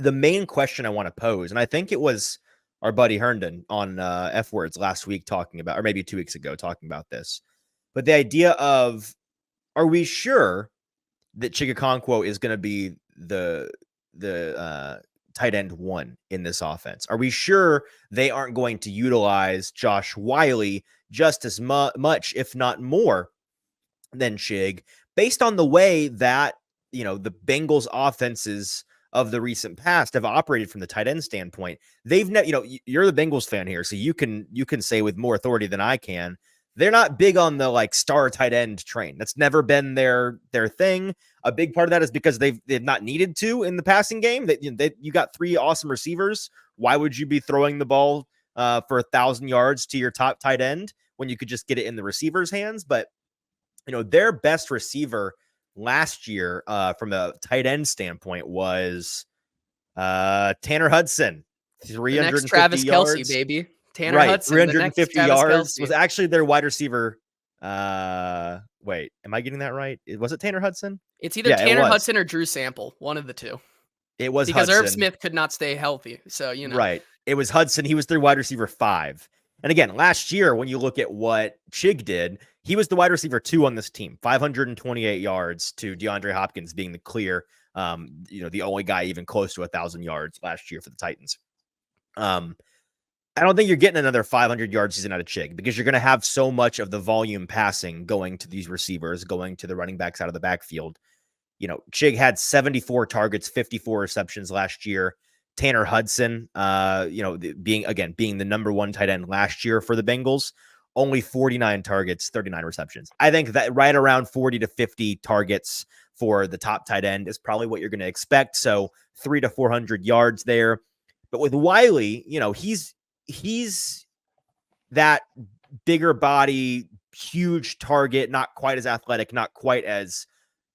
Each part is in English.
the main question I want to pose, and I think it was our buddy Herndon on F Words last week talking about, or maybe 2 weeks ago talking about this, but the idea of, are we sure that Chig Okonkwo is going to be the tight end one in this offense? Are we sure they aren't going to utilize Josh Whyle just as much, if not more, than Chig, based on the way that, the Bengals offenses of the recent past have operated from the tight end standpoint? They've you're the Bengals fan here, so you can say with more authority than I can, they're not big on the like star tight end train. That's never been their thing. A big part of that is because they've not needed to in the passing game. That you got 3 awesome receivers. Why would you be throwing the ball for 1,000 yards to your top tight end when you could just get it in the receiver's hands? But their best receiver last year from a tight end standpoint was Tanner Hudson, 350 the next Travis yards. Kelce, baby. Tanner Hudson, 350 yards Kelce. was actually their wide receiver. Wait, am I getting that right? Was it Tanner Hudson? It's either Tanner Hudson or Drew Sample, one of the two. It was because Hudson. Irv Smith could not stay healthy. So, Right. It was Hudson. He was their wide receiver 5. And again, last year, when you look at what Chig did, he was the wide receiver 2 on this team, 528 yards to DeAndre Hopkins being the clear, the only guy even close to 1,000 yards last year for the Titans. I don't think you're getting another 500 yard season out of Chig, because you're going to have so much of the volume passing going to these receivers, going to the running backs out of the backfield. Chig had 74 targets, 54 receptions last year. Tanner Hudson, being the number 1 tight end last year for the Bengals, only 49 targets, 39 receptions. I think that right around 40 to 50 targets for the top tight end is probably what you're going to expect. So 300 to 400 yards there. But with Whyle, he's that bigger body, huge target, not quite as athletic, not quite as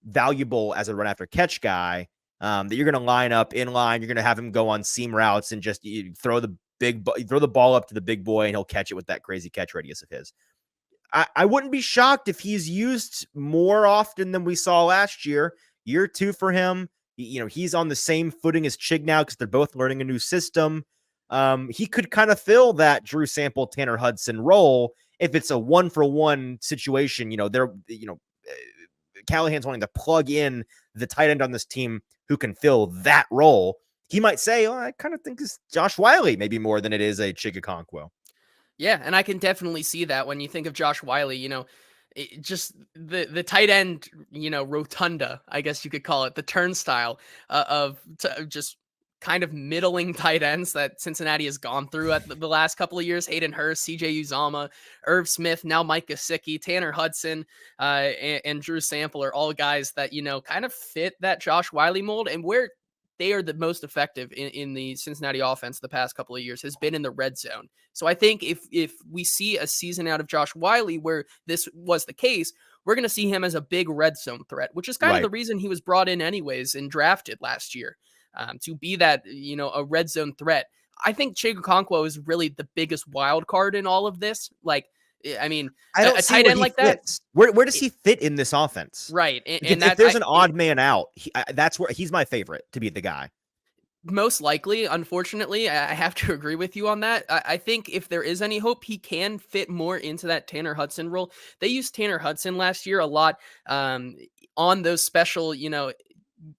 valuable as a run after catch guy. That you're going to line up in line. You're going to have him go on seam routes and just throw the ball up to the big boy, and he'll catch it with that crazy catch radius of his. I wouldn't be shocked if he's used more often than we saw last year. Year 2 for him. He's on the same footing as Chig now because they're both learning a new system. He could kind of fill that Drew Sample, Tanner Hudson role if it's a 1-for-1 situation. Callahan's wanting to plug in the tight end on this team who can fill that role. He might say, I kind of think it's Josh Whyle maybe more than it is a Chig Okonkwo. Yeah, and I can definitely see that when you think of Josh Whyle, just the tight end, rotunda, I guess you could call it, the turnstile of just kind of middling tight ends that Cincinnati has gone through at the last couple of years. Hayden Hurst, CJ Uzomah, Irv Smith, now Mike Gesicki, Tanner Hudson, and Drew Sample are all guys that, kind of fit that Josh Whyle mold. And where they are the most effective in the Cincinnati offense the past couple of years has been in the red zone. So I think if we see a season out of Josh Whyle where this was the case, we're going to see him as a big red zone threat, which is kind of the reason he was brought in anyways and drafted last year. To be that, a red zone threat. I think Chig Okonkwo is really the biggest wild card in all of this. Like, I mean, I don't a tight end like fits. Where does he fit in this offense? Right. And if there's an odd man out, that's where he's my favorite to be the guy. Most likely, unfortunately, I have to agree with you on that. I think if there is any hope, he can fit more into that Tanner Hudson role. They used Tanner Hudson last year a lot on those special,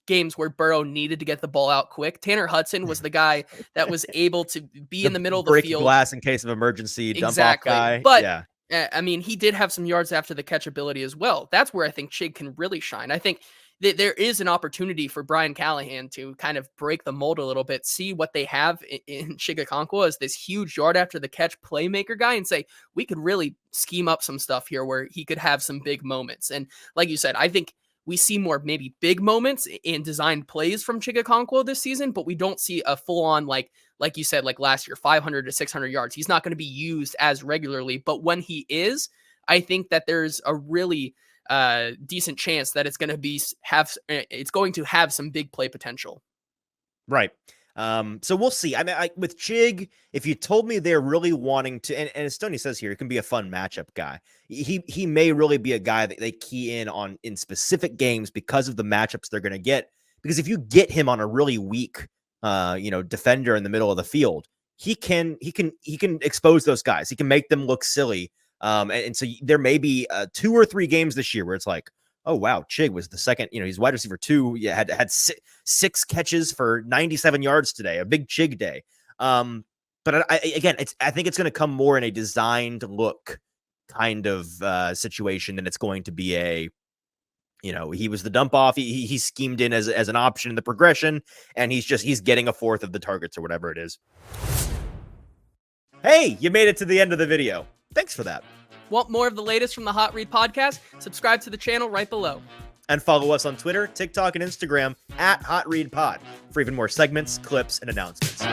games where Burrow needed to get the ball out quick. Tanner Hudson was the guy that was able to be in the middle of the field. Glass in case of emergency, exactly. Dump off guy. But yeah. I mean, he did have some yards after the catch ability as well. That's where I think Chig can really shine. I think that there is an opportunity for Brian Callahan to kind of break the mold a little bit, see what they have in Chig Okonkwo as this huge yard after the catch playmaker guy, and say, we could really scheme up some stuff here where he could have some big moments. And like you said, I think we see more maybe big moments in designed plays from Chig Okonkwo this season, but we don't see a full-on, like you said, like last year, 500 to 600 yards. He's not going to be used as regularly, but when he is, I think that there's a really decent chance that it's going to have some big play potential. Right. So we'll see. I mean, with Chig, if you told me they're really wanting to, and as Stoney says here, it can be a fun matchup guy. He may really be a guy that they key in on in specific games because of the matchups they're going to get. Because if you get him on a really weak defender in the middle of the field, he can expose those guys. He can make them look silly. And so there may be 2 or 3 games this year where it's like, oh wow, Chig was the second, he's wide receiver 2. Yeah, had 6 catches for 97 yards today, a big Chig day. But I think it's going to come more in a designed look kind of situation than it's going to be he was the dump off. He schemed in as an option in the progression, and he's getting a fourth of the targets or whatever it is. Hey, you made it to the end of the video. Thanks for that. Want more of the latest from the Hot Read podcast? Subscribe to the channel right below. And follow us on Twitter, TikTok, and Instagram @HotReadPod for even more segments, clips, and announcements.